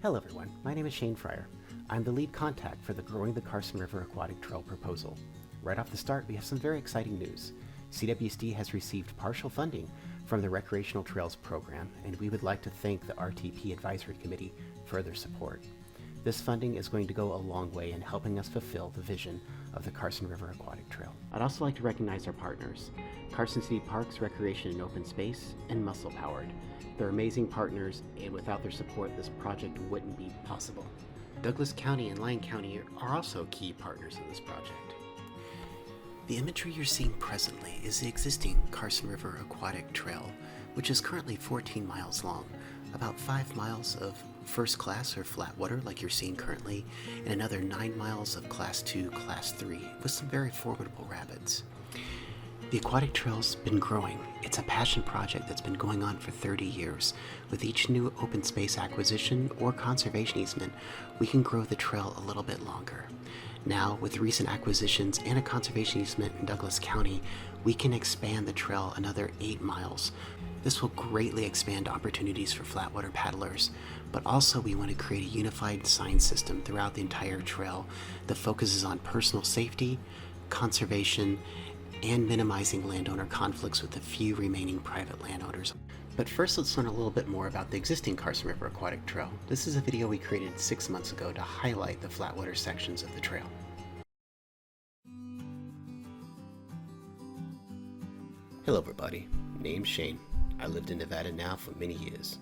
Hello everyone, my name is Shane Fryer. I'm the lead contact for the Growing the Carson River Aquatic Trail proposal. Right off the start, we have some very exciting news. CWSD has received partial funding from the Recreational Trails program, and we would like to thank the RTP Advisory Committee for their support. This funding is going to go a long way in helping us fulfill the vision of the Carson River Aquatic Trail. I'd also like to recognize our partners, Carson City Parks, Recreation and Open Space, and Muscle Powered. They're amazing partners, and without their support, this project wouldn't be possible. Douglas County and Lyon County are also key partners in this project. The imagery you're seeing presently is the existing Carson River Aquatic Trail, which is currently 14 miles long, about 5 miles of first class or flat water like you're seeing currently, and another 9 miles of class 2, class 3 with some very formidable rapids. The aquatic trail's been growing. It's a passion project that's been going on for 30 years. With each new open space acquisition or conservation easement, we can grow the trail a little bit longer. Now, with recent acquisitions and a conservation easement in Douglas County, we can expand the trail another 8 miles. This will greatly expand opportunities for flatwater paddlers, but also we want to create a unified sign system throughout the entire trail that focuses on personal safety, conservation, and minimizing landowner conflicts with the few remaining private landowners. But first, let's learn a little bit more about the existing Carson River Aquatic Trail. This is a video we created 6 months ago to highlight the flatwater sections of the trail. Hello everybody, name's Shane. I lived in Nevada now for many years,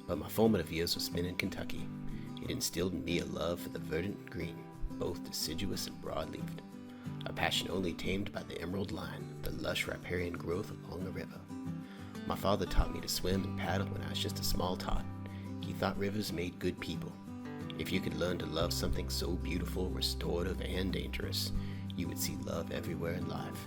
but my formative years were spent in Kentucky. It instilled in me a love for the verdant green, both deciduous and broad-leaved. A passion only tamed by the emerald line, the lush riparian growth along a river. My father taught me to swim and paddle when I was just a small tot. He thought rivers made good people. If you could learn to love something so beautiful, restorative, and dangerous, you would see love everywhere in life.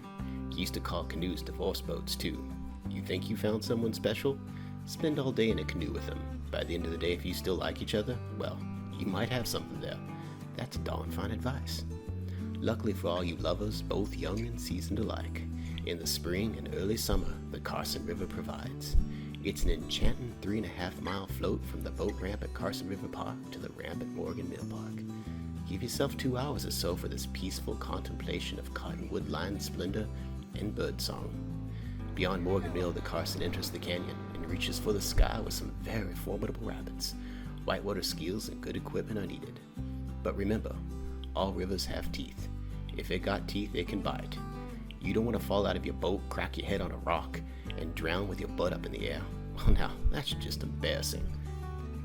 He used to call canoes divorce boats too. You think you found someone special? Spend all day in a canoe with them. By the end of the day, if you still like each other, well, you might have something there. That's darn fine advice. Luckily for all you lovers, both young and seasoned alike, in the spring and early summer, the Carson River provides. It's an enchanting 3.5-mile float from the boat ramp at Carson River Park to the ramp at Morgan Mill Park. Give yourself 2 hours or so for this peaceful contemplation of cottonwood-lined splendor and birdsong. Beyond Morgan Mill, the Carson enters the canyon and reaches for the sky with some very formidable rapids. Whitewater skills and good equipment are needed. But remember, all rivers have teeth. If it got teeth, it can bite. You don't want to fall out of your boat, crack your head on a rock, and drown with your butt up in the air. Well now, that's just embarrassing.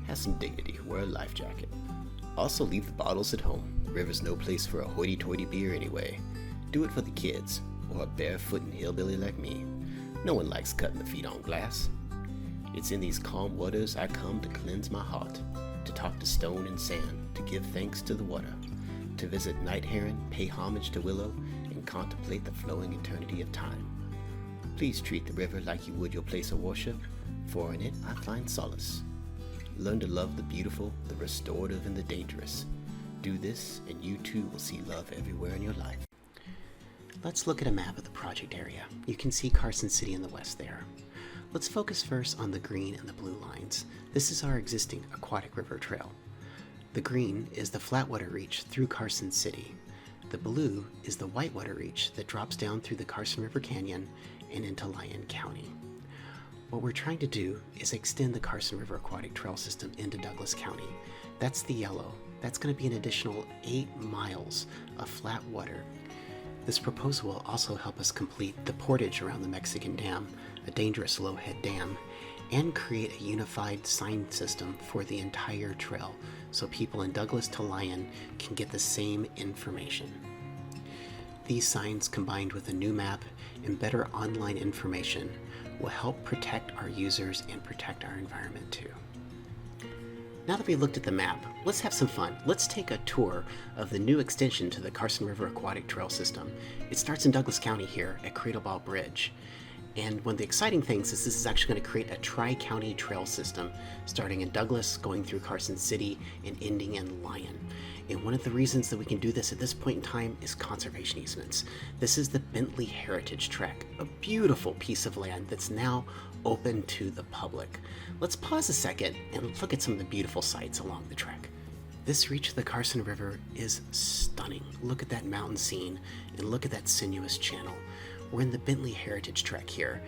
Have some dignity, wear a life jacket. Also leave the bottles at home. The river's no place for a hoity-toity beer anyway. Do it for the kids, or a barefoot hillbilly like me. No one likes cutting the feet on glass. It's in these calm waters I come to cleanse my heart, to talk to stone and sand, to give thanks to the water, to visit night heron, pay homage to willow, and contemplate the flowing eternity of time. Please treat the river like you would your place of worship, for in it I find solace. Learn to love the beautiful, the restorative, and the dangerous. Do this, and you too will see love everywhere in your life. Let's look at a map of the project area. You can see Carson City in the west there. Let's focus first on the green and the blue lines. This is our existing aquatic river trail. The green is the flatwater reach through Carson City. The blue is the whitewater reach that drops down through the Carson River Canyon and into Lyon County. What we're trying to do is extend the Carson River Aquatic Trail system into Douglas County. That's the yellow. That's going to be an additional 8 miles of flat water. This proposal will also help us complete the portage around the Mexican Dam, a dangerous low-head dam, and create a unified sign system for the entire trail so people in Douglas to Lyon can get the same information. These signs, combined with a new map and better online information, will help protect our users and protect our environment too. Now that we've looked at the map, let's have some fun. Let's take a tour of the new extension to the Carson River Aquatic Trail system. It starts in Douglas County here at Cradlebaugh Bridge. And one of the exciting things is this is actually going to create a tri-county trail system starting in Douglas, going through Carson City, and ending in Lyon. And one of the reasons that we can do this at this point in time is conservation easements. This is the Bentley Heritage Track, a beautiful piece of land that's now open to the public. Let's pause a second and look at some of the beautiful sights along the trek. This reach of the Carson River is stunning. Look at that mountain scene and look at that sinuous channel. We're in the Bentley Heritage trek here,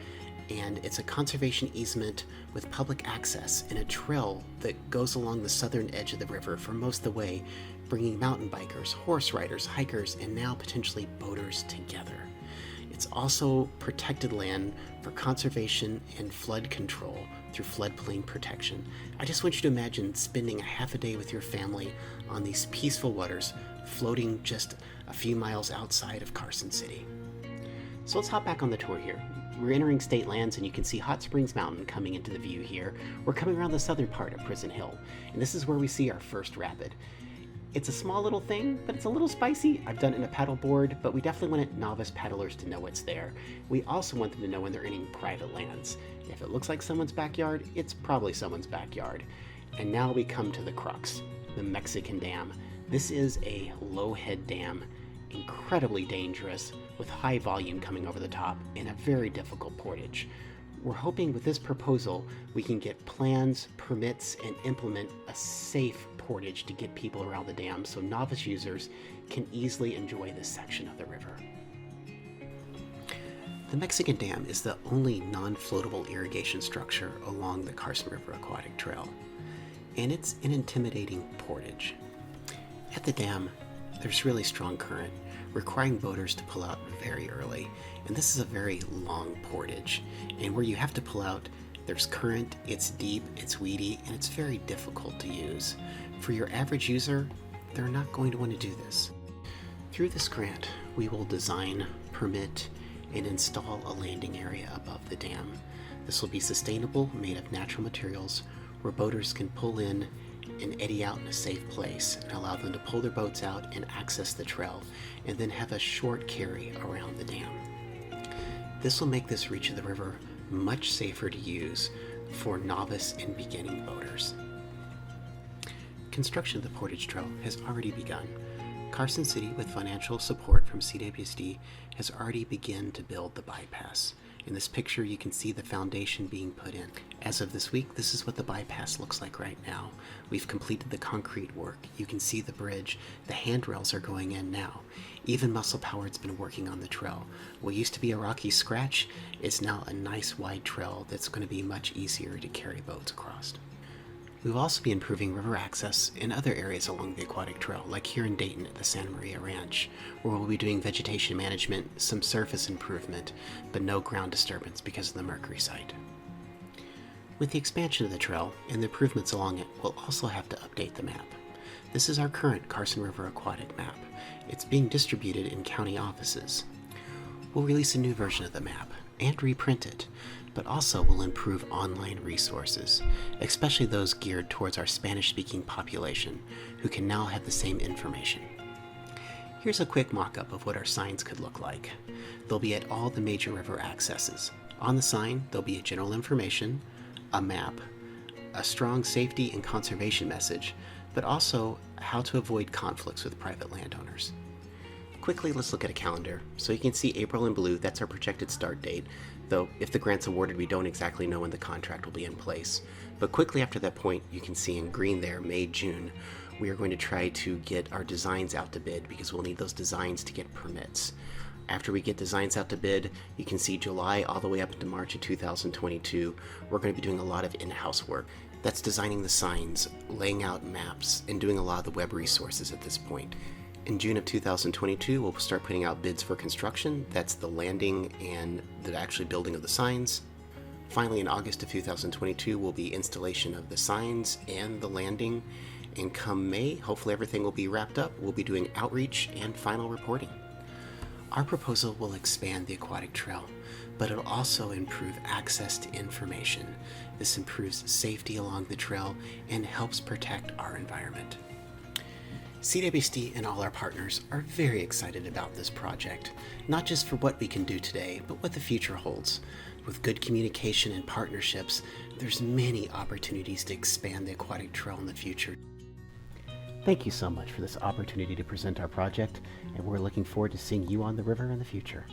and it's a conservation easement with public access and a trail that goes along the southern edge of the river for most of the way, bringing mountain bikers, horse riders, hikers, and now potentially boaters together. It's also protected land for conservation and flood control through floodplain protection. I just want you to imagine spending a half a day with your family on these peaceful waters floating just a few miles outside of Carson City. So let's hop back on the tour here. We're entering state lands and you can see Hot Springs Mountain coming into the view here. We're coming around the southern part of Prison Hill, and this is where we see our first rapid. It's a small little thing, but it's a little spicy. I've done it in a paddleboard, but we definitely want novice paddlers to know it's there. We also want them to know when they're entering private lands. If it looks like someone's backyard, it's probably someone's backyard. And now we come to the crux, the Mexican Dam. This is a low-head dam, incredibly dangerous, with high volume coming over the top, and a very difficult portage. We're hoping with this proposal we can get plans, permits, and implement a safe portage to get people around the dam so novice users can easily enjoy this section of the river. The Mexican Dam is the only non-floatable irrigation structure along the Carson River Aquatic Trail, and it's an intimidating portage. At the dam, there's really strong current, requiring boaters to pull out very early, and this is a very long portage, and where you have to pull out, there's current, it's deep, it's weedy, and it's very difficult to use. For your average user, they're not going to want to do this. Through this grant, we will design, permit, and install a landing area above the dam. This will be sustainable, made of natural materials, where boaters can pull in and eddy out in a safe place and allow them to pull their boats out and access the trail, and then have a short carry around the dam. This will make this reach of the river much safer to use for novice and beginning boaters. Construction of the portage trail has already begun. Carson City, with financial support from CWSD, has already begun to build the bypass. In this picture, you can see the foundation being put in. As of this week, this is what the bypass looks like right now. We've completed the concrete work. You can see the bridge. The handrails are going in now. Even Muscle Powered's been working on the trail. What used to be a rocky scratch is now a nice wide trail that's going to be much easier to carry boats across. We will also be improving river access in other areas along the aquatic trail, like here in Dayton at the Santa Maria Ranch, where we'll be doing vegetation management, some surface improvement, but no ground disturbance because of the mercury site. With the expansion of the trail and the improvements along it, we'll also have to update the map. This is our current Carson River Aquatic map. It's being distributed in county offices. We'll release a new version of the map and reprint it, but also will improve online resources, especially those geared towards our Spanish-speaking population, who can now have the same information. Here's a quick mock-up of what our signs could look like. They'll be at all the major river accesses. On the sign, there'll be a general information, a map, a strong safety and conservation message, but also how to avoid conflicts with private landowners. Quickly, let's look at a calendar. So you can see April in blue, that's our projected start date, though if the grant's awarded, we don't exactly know when the contract will be in place. But quickly after that point, you can see in green there, May, June, we are going to try to get our designs out to bid because we'll need those designs to get permits. After we get designs out to bid, you can see July all the way up into March of 2022, we're going to be doing a lot of in-house work. That's designing the signs, laying out maps, and doing a lot of the web resources at this point. In June of 2022, we'll start putting out bids for construction. That's the landing and the actually building of the signs. Finally, in August of 2022, will be installation of the signs and the landing. And come May, hopefully everything will be wrapped up. We'll be doing outreach and final reporting. Our proposal will expand the aquatic trail, but it'll also improve access to information. This improves safety along the trail and helps protect our environment. CWSD and all our partners are very excited about this project, not just for what we can do today, but what the future holds. With good communication and partnerships, there's many opportunities to expand the aquatic trail in the future. Thank you so much for this opportunity to present our project, and we're looking forward to seeing you on the river in the future.